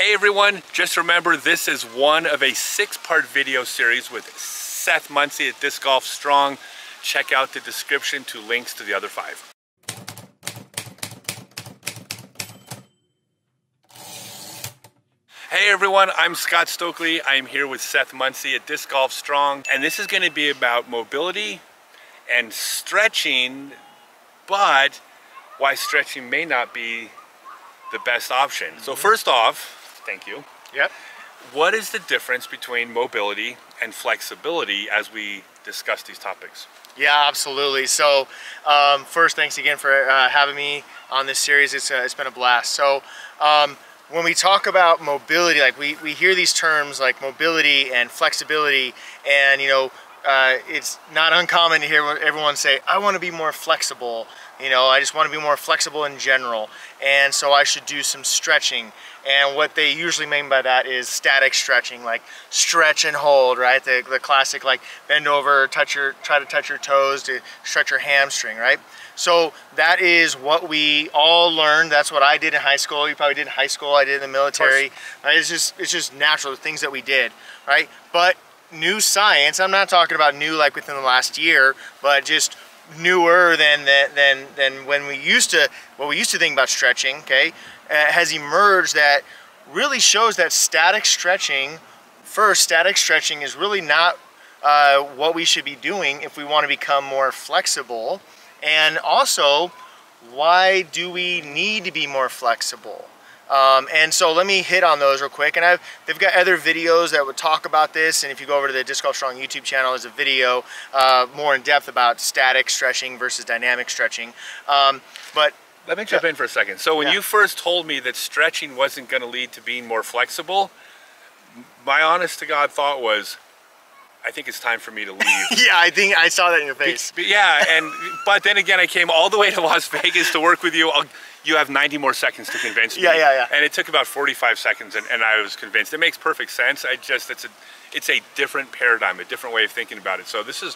Hey everyone, just remember this is one of a 6-part video series with Seth Munsey at Disc Golf Strong. Check out the description to links to the other 5. Hey everyone, I'm Scott Stokely. I'm here with Seth Munsey at Disc Golf Strong, and this is going to be about mobility and stretching, but why stretching may not be the best option. So first off, thank you. Yep. What is the difference between mobility and flexibility as we discuss these topics? Yeah, absolutely. So first, thanks again for having me on this series. It's been a blast. So when we talk about mobility, like we hear these terms like mobility and flexibility, and you know, it's not uncommon to hear everyone say, I want to be more flexible. You know, I just want to be more flexible in general, and so I should do some stretching. And what they usually mean by that is static stretching, like stretch and hold, right? The classic, like bend over, try to touch your toes to stretch your hamstring, right? So that is what we all learned. That's what I did in high school. You probably did in high school. I did in the military. Right? It's just natural, the things that we did, right? But new science, I'm not talking about new like within the last year, but just newer than when what we used to think about stretching, okay, has emerged that really shows that static stretching is really not what we should be doing if we want to become more flexible. And also, why do we need to be more flexible? And so let me hit on those real quick. And they've got other videos that would talk about this. And if you go over to the Disc Golf Strong YouTube channel, there's a video more in depth about static stretching versus dynamic stretching. But let me jump in for a second. So when you first told me that stretching wasn't going to lead to being more flexible, my honest to God thought was, I think it's time for me to leave. Yeah, I think I saw that in your face. Yeah, but then again, I came all the way to Las Vegas to work with you. You have 90 more seconds to convince me. Yeah. And it took about 45 seconds, and I was convinced. It makes perfect sense. It's a different paradigm, a different way of thinking about it. So this is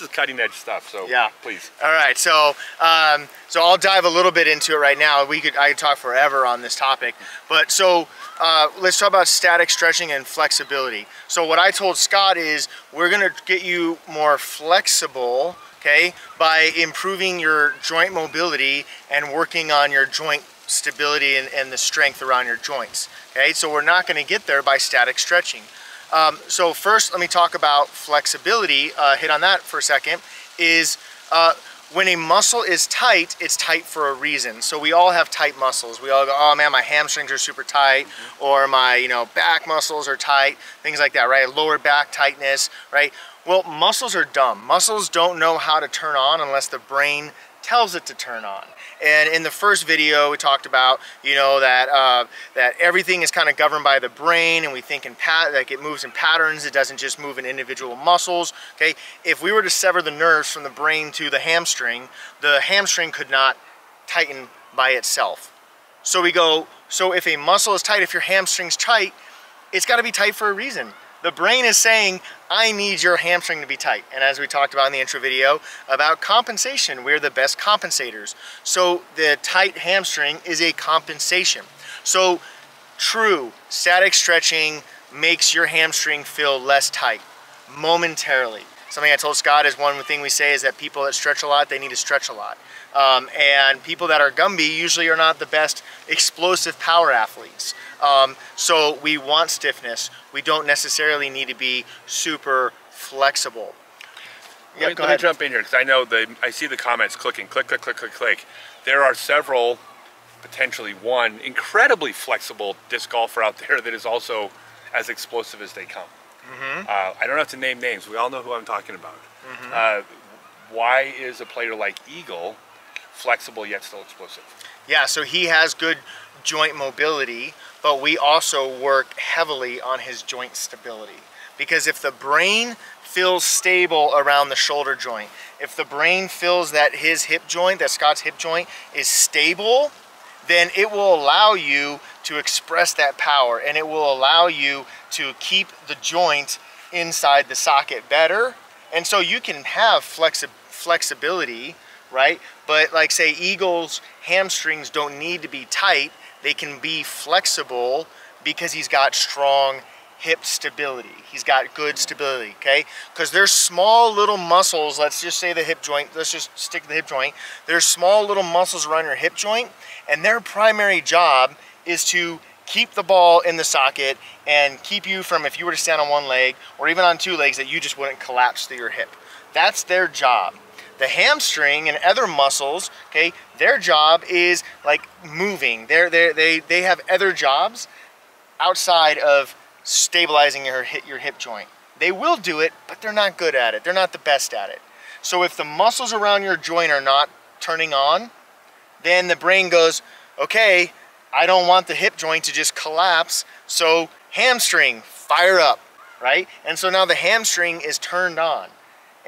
cutting edge stuff. So yeah, please. All right, so I'll dive a little bit into it right now. I could talk forever on this topic, but so let's talk about static stretching and flexibility. So what I told Scott is we're gonna get you more flexible, okay, by improving your joint mobility and working on your joint stability and the strength around your joints. Okay, so we're not going to get there by static stretching. So first, let me talk about flexibility. Hit on that for a second. Is when a muscle is tight, it's tight for a reason. So we all have tight muscles. We all go, oh man, my hamstrings are super tight, or my back muscles are tight, things like that, right? Lower back tightness, right? Well, muscles are dumb. Muscles don't know how to turn on unless the brain tells it to turn on. And in the first video, we talked about, that everything is kind of governed by the brain, and we think like it moves in patterns. It doesn't just move in individual muscles. Okay, if we were to sever the nerves from the brain to the hamstring could not tighten by itself. So we go, so if a muscle is tight, if your hamstring's tight, it's got to be tight for a reason. The brain is saying, I need your hamstring to be tight. And as we talked about in the intro video about compensation, we're the best compensators. So the tight hamstring is a compensation. So true, static stretching makes your hamstring feel less tight momentarily. Something I told Scott is one thing we say is that people that stretch a lot, they need to stretch a lot. And people that are Gumby usually are not the best explosive power athletes. So we want stiffness. We don't necessarily need to be super flexible. Yeah, let me jump in here because I see the comments clicking, click. There are several, potentially one, incredibly flexible disc golfer out there that is also as explosive as they come. I don't have to name names. We all know who I'm talking about. Why is a player like Eagle flexible yet still explosive? Yeah, so he has good joint mobility, but we also work heavily on his joint stability. Because if the brain feels stable around the shoulder joint, if the brain feels that his hip joint, that Scott's hip joint is stable, then it will allow you to express that power, and it will allow you to keep the joint inside the socket better. And so you can have flexibility, right? But like say Eagle's hamstrings don't need to be tight. They can be flexible because he's got strong hip stability. He's got good stability, okay? Because there's small little muscles, let's just say the hip joint, let's just stick to the hip joint. There's small little muscles around your hip joint, and their primary job is to keep the ball in the socket and keep you from, if you were to stand on one leg or even on two legs, that you just wouldn't collapse through your hip. That's their job. The hamstring and other muscles, okay, their job is like moving. They have other jobs outside of stabilizing your hip joint. They will do it, but they're not good at it. They're not the best at it. So if the muscles around your joint are not turning on, then the brain goes, okay, I don't want the hip joint to just collapse, so hamstring, fire up, right? And so now the hamstring is turned on.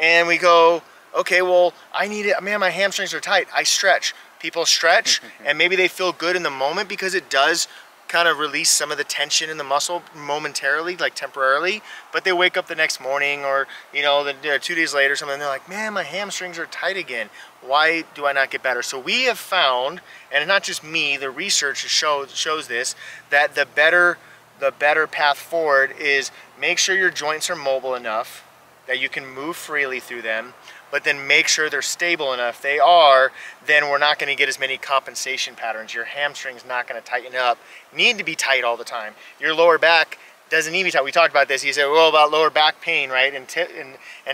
And we go, okay, well, I need it, man, my hamstrings are tight. I stretch. People stretch, and maybe they feel good in the moment because it does kind of release some of the tension in the muscle momentarily, like temporarily, but they wake up the next morning or, you know, 2 days later or something, and they're like, man, my hamstrings are tight again. Why do I not get better? So we have found, and not just me, the research shows this, that the better path forward is make sure your joints are mobile enough that you can move freely through them, but then make sure they're stable enough. If they are, then we're not going to get as many compensation patterns. Your hamstring's not going to tighten up. Need to be tight all the time. Your lower back doesn't need to be tight. We talked about this. You said, well, about lower back pain, right? And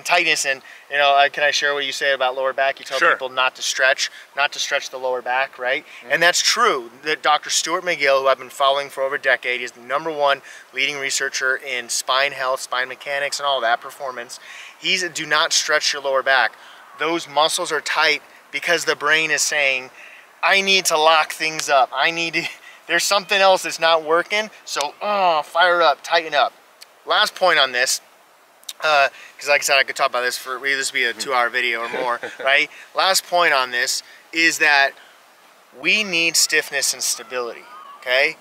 tightness. And, you know, can I share what you say about lower back? You tell people not to stretch the lower back, right? And that's true. That Dr. Stuart McGill, who I've been following for over a decade, is the #1 leading researcher in spine health, spine mechanics, and all that, performance. He's a, do not stretch your lower back. Those muscles are tight because the brain is saying, I need to lock things up. I need to, there's something else that's not working, so fire up, tighten up. Last point on this, because like I said, I could talk about this for, this would be a 2-hour video or more, right? Last point on this is that we need stiffness and stability, okay?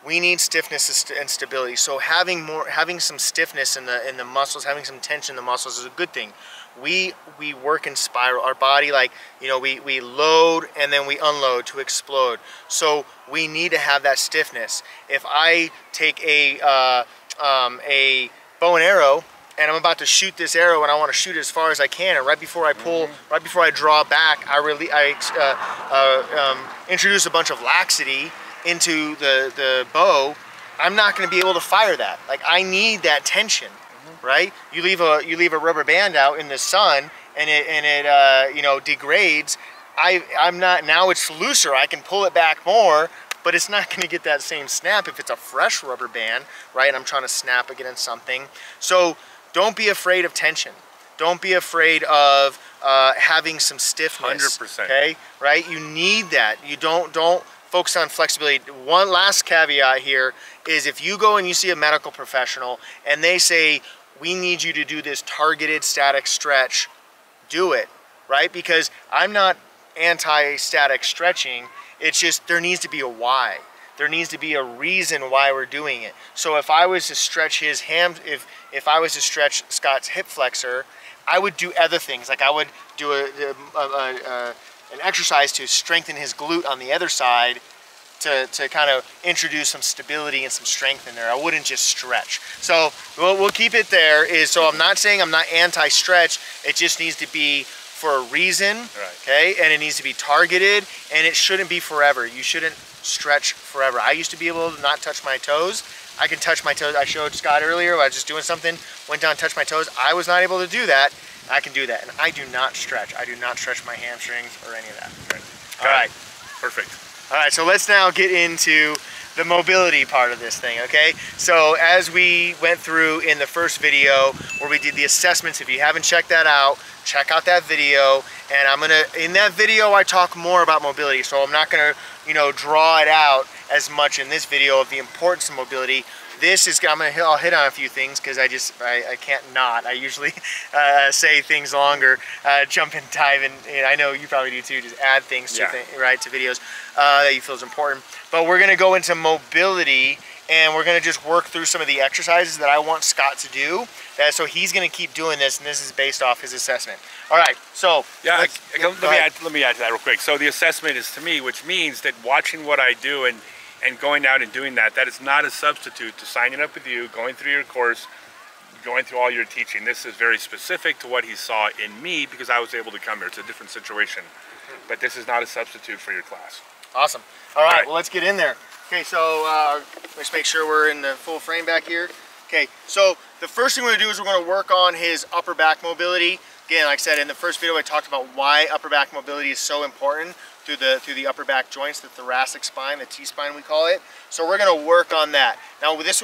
We need stiffness and stability. So having some stiffness in the muscles, having some tension in the muscles is a good thing. We work in spiral. Our body, like, you know, we load and then we unload to explode. So we need to have that stiffness. If I take a bow and arrow and I'm about to shoot this arrow and I want to shoot it as far as I can, and right before I pull, right before I draw back, I introduce a bunch of laxity into the bow, I'm not going to be able to fire that. Like, I need that tension, right? You leave a rubber band out in the sun and it you know, degrades. I'm not, now it's looser. I can pull it back more, but it's not going to get that same snap if it's a fresh rubber band, right? I'm trying to snap against something. So don't be afraid of tension. Don't be afraid of having some stiffness. 100%. Okay, right? You need that. You don't focus on flexibility. One last caveat here is if you go and you see a medical professional and they say, we need you to do this targeted static stretch, do it, right? Because I'm not anti-static stretching. It's just there needs to be a why. There needs to be a reason why we're doing it. So if I was to stretch his if I was to stretch Scott's hip flexor, I would do other things. Like I would do an exercise to strengthen his glute on the other side to kind of introduce some stability and some strength in there. I wouldn't just stretch. So we'll keep it there. So I'm not saying I'm not anti-stretch. It just needs to be for a reason, okay? And it needs to be targeted, and it shouldn't be forever. You shouldn't stretch forever. I used to be able to not touch my toes. I can touch my toes. I showed Scott earlier, I was just doing something, went down, touched my toes. I was not able to do that. I can do that, and I do not stretch. I do not stretch my hamstrings or any of that. All right. Perfect. All right, so let's now get into the mobility part of this thing, okay? So as we went through in the first video where we did the assessments, if you haven't checked that out, check out that video. And in that video, I talk more about mobility. So I'm not gonna, you know, draw it out as much in this video of the importance of mobility. This is, I'll hit on a few things because I can't not. I usually say things longer, jump and dive, and I know you probably do too, just add things to, to videos that you feel is important. But we're gonna go into mobility, and we're gonna just work through some of the exercises that I want Scott to do. So he's gonna keep doing this, and this is based off his assessment. All right, so. Yeah, let me add to that real quick. So the assessment is to me, which means that watching what I do and and going out and doing that, that is not a substitute to signing up with you, going through your course, going through all your teaching. This is very specific to what he saw in me because I was able to come here. It's a different situation, but this is not a substitute for your class. Awesome. All right, well, let's get in there. Okay, so let's make sure we're in the full frame back here. Okay, so the first thing we're going to do is we're going to work on his upper back mobility. Again, like I said in the first video, I talked about why upper back mobility is so important through the upper back joints, the thoracic spine, the T-spine we call it. So we're going to work on that. Now this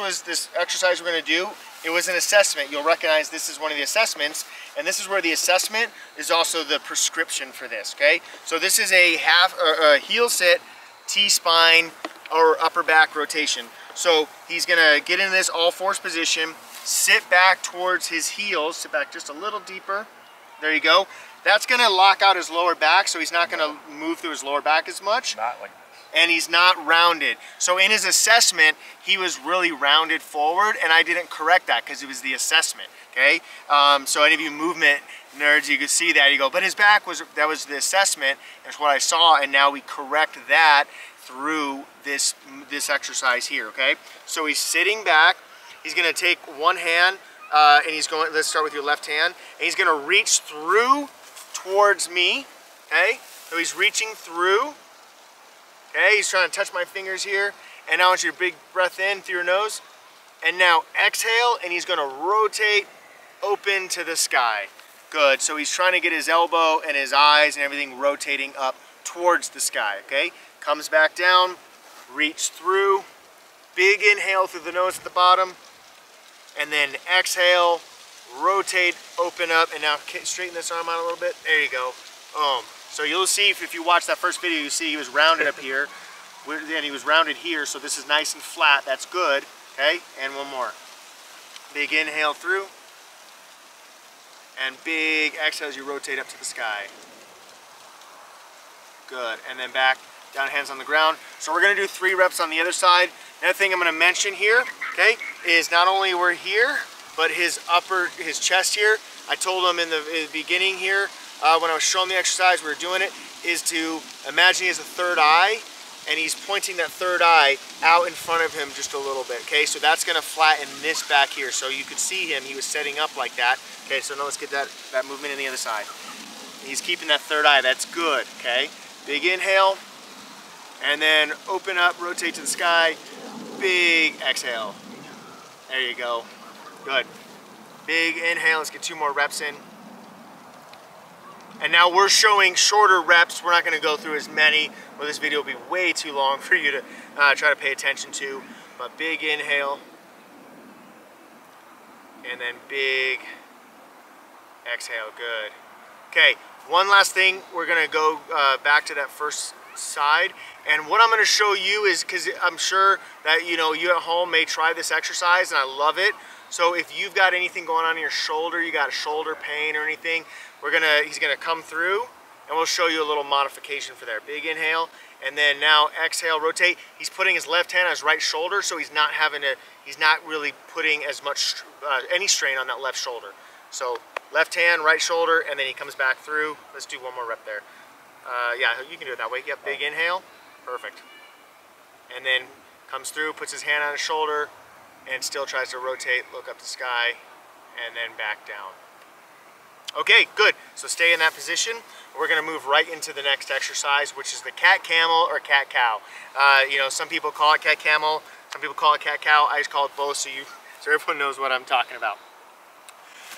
exercise we're going to do, it was an assessment. You'll recognize this is one of the assessments, and this is where the assessment is also the prescription for this, okay? So this is a heel sit, T-spine, or upper back rotation. So he's gonna get in this all fours position, sit back towards his heels, sit back just a little deeper. There you go. That's gonna lock out his lower back, so he's not gonna move through his lower back as much. Not like this. And he's not rounded. So in his assessment, he was really rounded forward, and I didn't correct that because it was the assessment, okay? So any of you movement nerds, you could see that, you go, but his back that was the assessment, that's what I saw, and now we correct that through this exercise here, okay? So he's sitting back, he's gonna take one hand, and he's going, let's start with your left hand, and he's gonna reach through towards me, okay? So he's reaching through, okay? He's trying to touch my fingers here, and now I want you to big breath in through your nose, and now exhale, and he's gonna rotate open to the sky. Good, so he's trying to get his elbow and his eyes and everything rotating up towards the sky, okay? Comes back down, reach through, big inhale through the nose at the bottom, and then exhale, rotate, open up, and now straighten this arm out a little bit. There you go. So you'll see if you watch that first video, you see he was rounded up here, and he was rounded here, so this is nice and flat. That's good, okay? And one more. Big inhale through, and big exhale as you rotate up to the sky. Good, and then back, down, hands on the ground. So we're gonna do 3 reps on the other side. Another thing I'm gonna mention here, okay, is not only we're here, but his chest here, I told him in the beginning here, when I was showing the exercise, we were doing it, is to imagine he has a third eye, and he's pointing that third eye out in front of him just a little bit, okay? So that's gonna flatten this back here. So you could see him, he was setting up like that. Okay, so now let's get that movement in the other side. He's keeping that third eye, that's good, okay? Big inhale, and then open up, rotate to the sky, big exhale. There you go, good. Big inhale, let's get 2 more reps in. And now we're showing shorter reps. We're not gonna go through as many, or this video will be way too long for you to try to pay attention to. But big inhale, and then big exhale, good. Okay, one last thing, we're gonna go back to that first side, and what I'm gonna show you is, because I'm sure that you at home may try this exercise, and I love it. So if you've got anything going on in your shoulder, you got a shoulder pain or anything, he's gonna come through, and we'll show you a little modification for there. Big inhale, and then now exhale, rotate. He's putting his left hand on his right shoulder, so he's not really putting as much any strain on that left shoulder. So left hand, right shoulder, and then he comes back through. Let's do 1 more rep there. Yeah, you can do it that way. Yep, big inhale, perfect. And then comes through, puts his hand on his shoulder, and still tries to rotate, look up the sky, and then back down. Okay, good. So stay in that position. We're gonna move right into the next exercise, which is the cat-camel or cat-cow. Some people call it cat-camel, some people call it cat-cow. I just call it both so everyone knows what I'm talking about.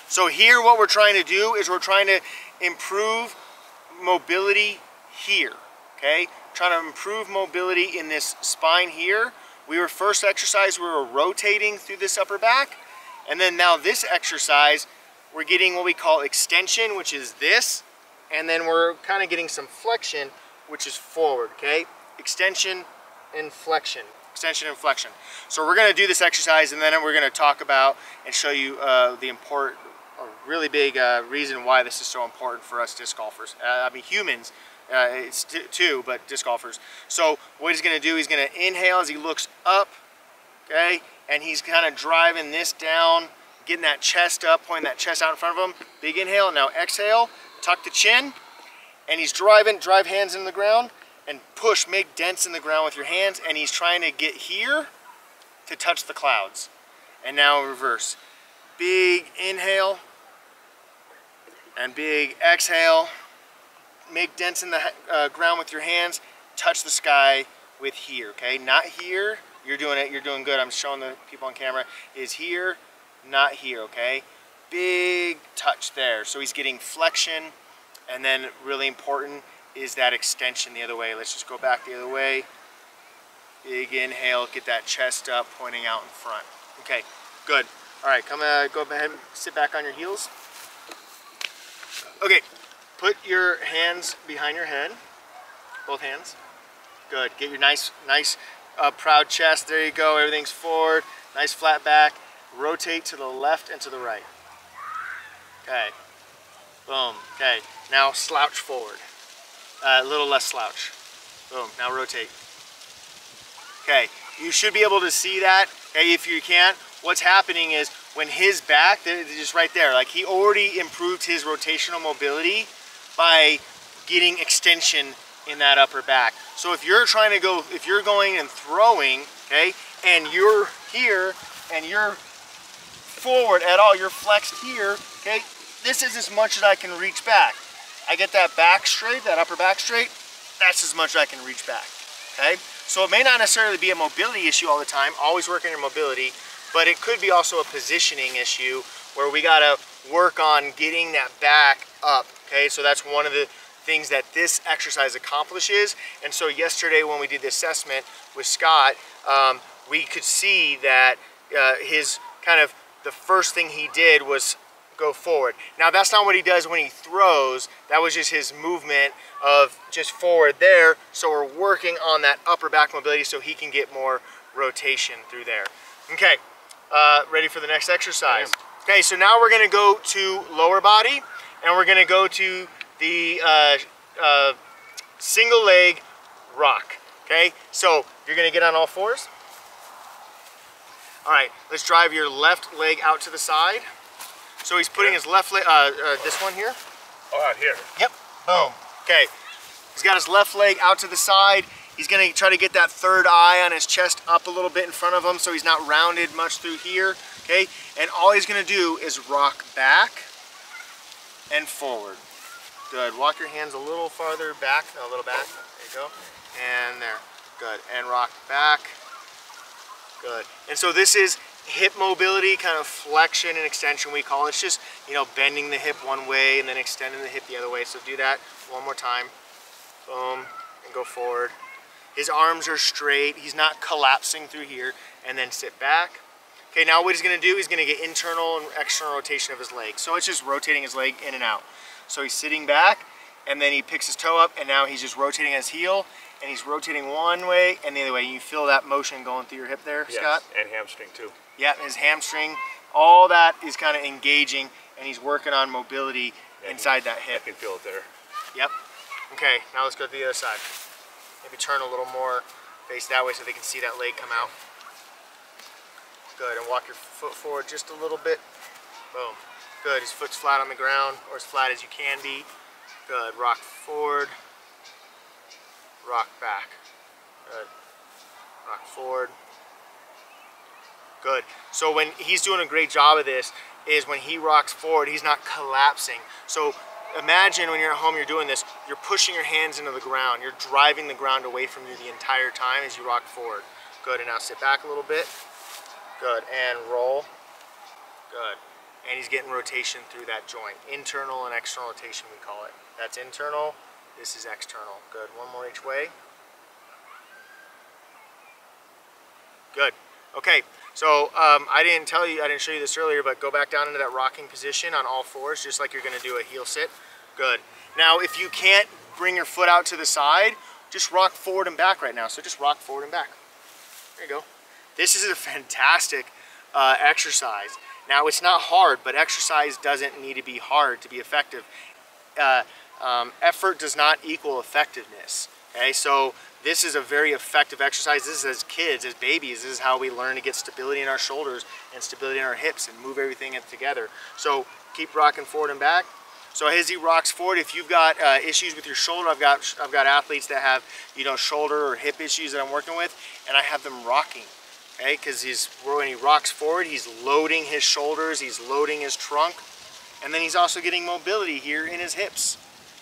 So here what we're trying to do is we're trying to improve mobility here, okay? Trying to improve mobility in this spine here. First exercise, we were rotating through this upper back, and then now this exercise, we're getting what we call extension, which is this, and then we're kind of getting some flexion, which is forward, okay? Extension and flexion. Extension and flexion. So we're going to do this exercise, and then we're going to talk about and show you a really big reason why this is so important for us disc golfers. Humans, it's too, but disc golfers. So what he's going to do, he's going to inhale as he looks up, okay? And he's kind of driving this down, getting that chest up, pointing that chest out in front of him. Big inhale, now exhale, tuck the chin, and he's drive hands into the ground, and push, make dents in the ground with your hands, and he's trying to get here to touch the clouds. And now reverse. Big inhale and big exhale. Make dents in the ground with your hands, touch the sky with here, okay? Not here, you're doing it, you're doing good. I'm showing the people on camera, is here, not here, okay? Big touch there. So he's getting flexion, and then really important is that extension the other way. Let's just go back the other way. Big inhale, get that chest up, pointing out in front. Okay, good. All right, go ahead and sit back on your heels. Okay, put your hands behind your head, both hands. Good, get your nice proud chest, there you go, everything's forward, nice flat back. Rotate to the left and to the right. Okay, boom, okay. Now slouch forward, a little less slouch. Boom, now rotate. Okay, you should be able to see that. Okay, if you can't, what's happening is when his back, just right there, like he already improved his rotational mobility by getting extension in that upper back. So if you're trying to go, if you're going and throwing, okay, and you're here and you're forward at all, you're flexed here, okay, this is as much as I can reach back. I get that back straight, that upper back straight, that's as much as I can reach back, okay? So it may not necessarily be a mobility issue all the time, always work on your mobility, but it could be also a positioning issue where we gotta work on getting that back up, okay? So that's one of the things that this exercise accomplishes. And so yesterday when we did the assessment with Scott, we could see that his kind of, the first thing he did was go forward. Now that's not what he does when he throws, that was just his movement of just forward there. So we're working on that upper back mobility so he can get more rotation through there. Okay, ready for the next exercise? Okay, so now we're gonna go to lower body and we're gonna go to the single leg rock. Okay, so you're gonna get on all fours. All right, let's drive your left leg out to the side. So he's putting his left leg, this one here. Oh, out here. Yep, boom. Okay, he's got his left leg out to the side. He's gonna try to get that third eye on his chest up a little bit in front of him so he's not rounded much through here, okay? And all he's gonna do is rock back and forward. Good, walk your hands a little farther back, a little back, there you go. And there, good, and rock back, good. And so this is hip mobility, kind of flexion and extension we call it. It's just, you know, bending the hip one way and then extending the hip the other way. So do that one more time, boom, and go forward. His arms are straight, he's not collapsing through here, and then sit back. Okay, now what he's gonna do, he's gonna get internal and external rotation of his leg. So it's just rotating his leg in and out. So he's sitting back, and then he picks his toe up, and now he's just rotating his heel, and he's rotating one way and the other way. You feel that motion going through your hip there, yes, Scott? And hamstring too. Yeah, his hamstring, all that is kind of engaging, and he's working on mobility inside that hip. I can feel it there. Yep. Okay, now let's go to the other side. Maybe turn a little more, face that way so they can see that leg come out. Good, and walk your foot forward just a little bit. Boom. Good, his foot's flat on the ground, or as flat as you can be. Good, rock forward, rock back. Good, rock forward. Good, so when he's doing a great job of this, is when he rocks forward, he's not collapsing. So imagine when you're at home, you're doing this, you're pushing your hands into the ground, you're driving the ground away from you the entire time as you rock forward. Good, and now sit back a little bit. Good, and roll. Good. And he's getting rotation through that joint. Internal and external rotation, we call it. That's internal, this is external. Good, one more each way. Good, okay. So I didn't show you this earlier, but go back down into that rocking position on all fours, just like you're gonna do a heel sit. Good. Now, if you can't bring your foot out to the side, just rock forward and back right now. So just rock forward and back. There you go. This is a fantastic exercise. Now, it's not hard, but exercise doesn't need to be hard to be effective. Effort does not equal effectiveness, okay? So this is a very effective exercise. This is as kids, as babies, this is how we learn to get stability in our shoulders and stability in our hips and move everything together. So keep rocking forward and back. So as he rocks forward, if you've got issues with your shoulder, I've got athletes that have, you know, shoulder or hip issues that I'm working with, and I have them rocking, okay? Because when he rocks forward, he's loading his shoulders, he's loading his trunk, and then he's also getting mobility here in his hips,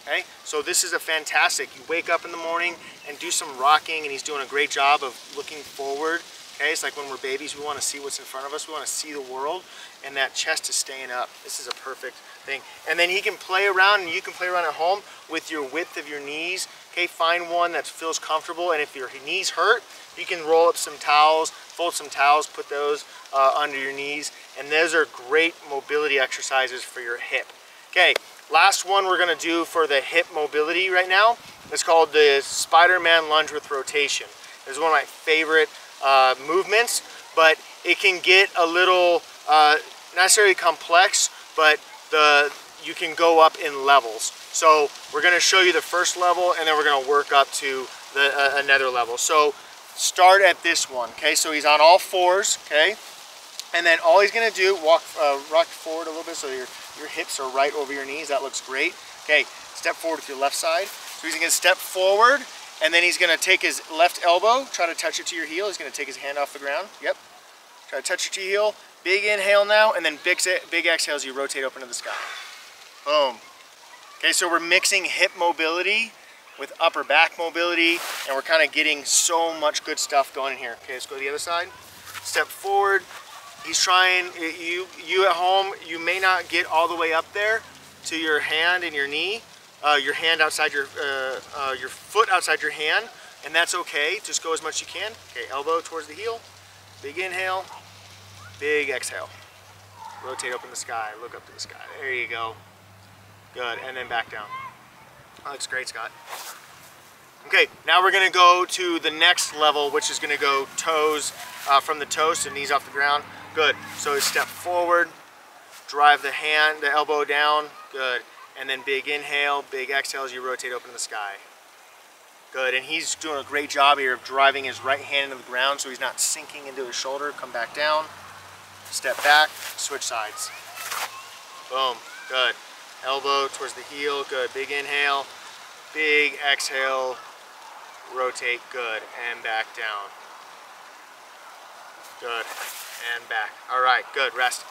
okay? So this is a fantastic. You wake up in the morning and do some rocking, and he's doing a great job of looking forward. Okay, it's like when we're babies, we want to see what's in front of us. We want to see the world, and that chest is staying up. This is a perfect thing. And then he can play around, and you can play around at home with your width of your knees. Okay, find one that feels comfortable, and if your knees hurt, you can roll up some towels, fold some towels, put those under your knees, and those are great mobility exercises for your hip. Okay, last one we're going to do for the hip mobility right now. It's called the Spiderman Lunge with rotation. This is one of my favorite movements, but it can get a little not necessarily complex, but you can go up in levels. So we're going to show you the first level, and then we're going to work up to another level. So start at this one. Okay, so he's on all fours. Okay, and then all he's going to do, rock forward a little bit so your hips are right over your knees. That looks great. Okay, step forward with your left side. So he's going to step forward, and then he's going to take his left elbow, try to touch it to your heel. He's going to take his hand off the ground. Yep. Try to touch it to your heel. Big inhale now, and then big exhale as you rotate open to the sky. Boom. Okay, so we're mixing hip mobility with upper back mobility, and we're kind of getting so much good stuff going in here. Okay, let's go to the other side. Step forward. He's trying, you at home, you may not get all the way up there to your hand and your knee. Your hand outside your foot outside your hand, and that's okay. Just go as much as you can. Okay, elbow towards the heel. Big inhale, big exhale. Rotate open the sky, look up to the sky. There you go. Good, and then back down. That looks great, Scott. Okay, now we're gonna go to the next level, which is gonna go toes, from the toes to knees off the ground. Good, so step forward, drive the elbow down, good. And then big inhale, big exhale as you rotate open to the sky. Good, and he's doing a great job here of driving his right hand into the ground so he's not sinking into his shoulder. Come back down, step back, switch sides. Boom, good. Elbow towards the heel, good. Big inhale, big exhale, rotate, good, and back down. Good, and back. All right, good, rest.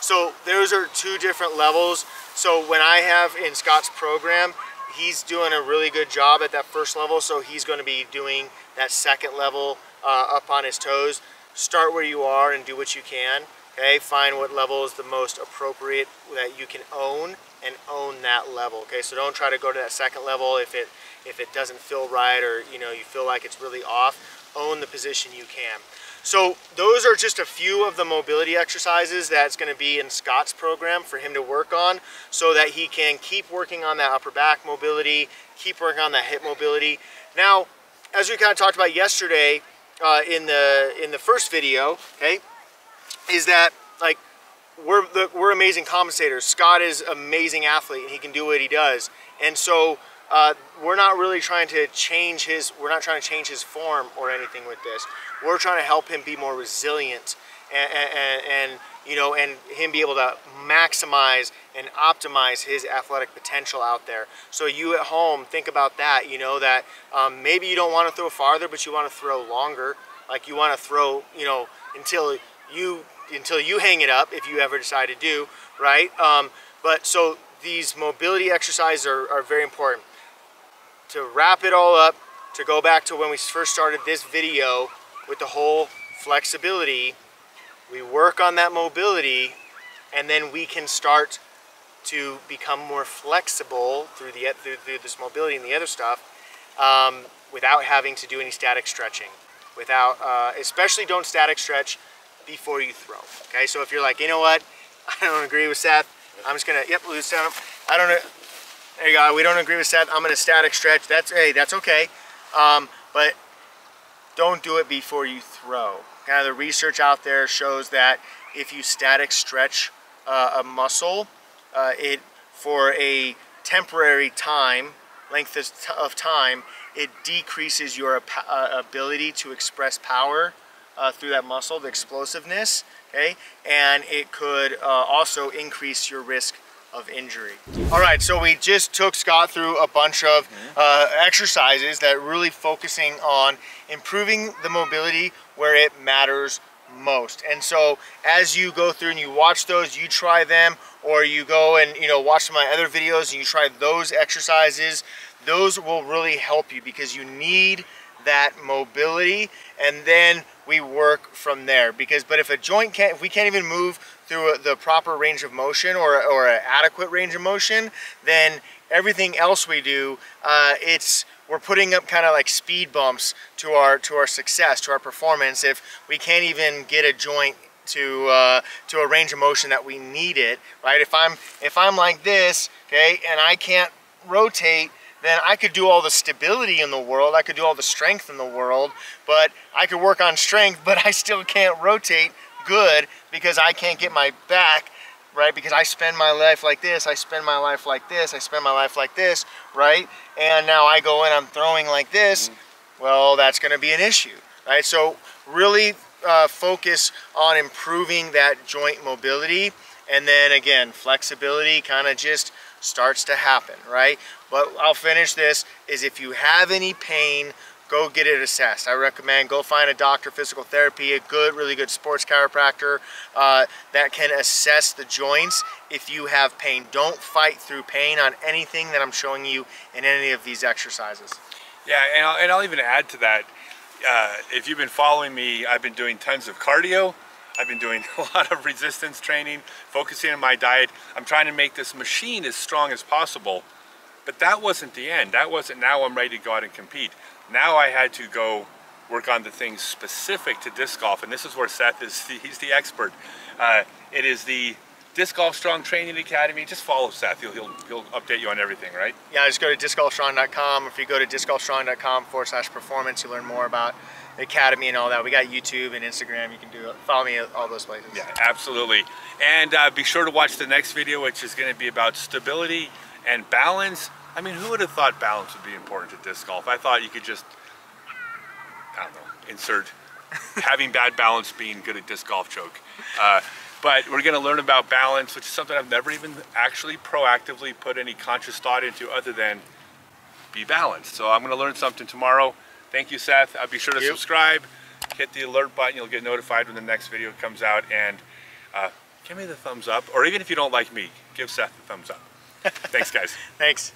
So those are two different levels. So when I have in Scott's program, he's doing a really good job at that first level, so he's going to be doing that second level up on his toes. Start where you are and do what you can. Okay, find what level is the most appropriate that you can own, and own that level. Okay, so don't try to go to that second level if it doesn't feel right, or you feel like it's really off. Own the position you can. So those are just a few of the mobility exercises that's going to be in Scott's program for him to work on, so that he can keep working on that upper back mobility, keep working on that hip mobility. Now, as we kind of talked about yesterday in the first video, okay, is that like we're amazing compensators. Scott is an amazing athlete, and he can do what he does, and so we're not really trying to change his form or anything with this. We're trying to help him be more resilient, and him be able to maximize and optimize his athletic potential out there. So you at home, think about that. That maybe you don't want to throw farther, but you want to throw longer. Like you want to throw, until you hang it up, if you ever decide to do, right? But so these mobility exercises are very important. To wrap it all up, to go back to when we first started this video with the whole flexibility, we work on that mobility, and then we can start to become more flexible through this mobility and the other stuff, without having to do any static stretching. Especially don't static stretch before you throw. Okay, so if you're like, you know what, I don't agree with Seth, I'm just gonna, lose down. I don't know. There you go. We don't agree with Seth. I'm gonna static stretch. That's okay. But don't do it before you throw. Kind of the research out there shows that if you static stretch a muscle, for a temporary length of time, it decreases your ability to express power through that muscle, the explosiveness. Okay, and it could also increase your risk of injury. All right, so we just took Scott through a bunch of exercises that really focusing on improving the mobility where it matters most. And so as you go through and you watch those, you try them, or you go and watch some of my other videos and you try those exercises, those will really help you because you need that mobility, and then we work from there. But if a joint can't, if we can't even move through the proper range of motion or an adequate range of motion, then everything else we do, we're putting up kind of like speed bumps to our success, to our performance, if we can't even get a joint to a range of motion that we need it, right? If I'm like this, okay, and I can't rotate, then I could do all the stability in the world, I could do all the strength in the world, but I could work on strength, but I still can't rotate good because I can't get my back, right? Because I spend my life like this, I spend my life like this, I spend my life like this, right? And now I go and I'm throwing like this, well, that's gonna be an issue, right? So really focus on improving that joint mobility, and then again, flexibility kind of just starts to happen, right? But I'll finish this, is if you have any pain, go get it assessed. I recommend go find a doctor, physical therapy, a really good sports chiropractor that can assess the joints if you have pain. Don't fight through pain on anything that I'm showing you in any of these exercises. Yeah, and I'll even add to that, if you've been following me, I've been doing tons of cardio. I've been doing a lot of resistance training, focusing on my diet. I'm trying to make this machine as strong as possible. But that wasn't the end. That wasn't now I'm ready to go out and compete. Now I had to go work on the things specific to disc golf, and this is where Seth is, he's the expert. It is the Disc Golf Strong Training Academy. Just follow Seth, he'll update you on everything, right? Yeah, just go to discgolfstrong.com. If you go to discgolfstrong.com/performance, you'll learn more about the academy and all that. We got YouTube and Instagram, you can follow me at all those places. Yeah, absolutely. And be sure to watch the next video, which is going to be about stability and balance. I mean, who would have thought balance would be important to disc golf? I thought you could just, I don't know, insert having bad balance being good at disc golf joke. But we're going to learn about balance, which is something I've never even actually proactively put any conscious thought into other than be balanced. So I'm going to learn something tomorrow. Thank you, Seth. Be sure to subscribe, hit the alert button. You'll get notified when the next video comes out. And give me the thumbs up. Or even if you don't like me, give Seth the thumbs up. Thanks, guys. Thanks.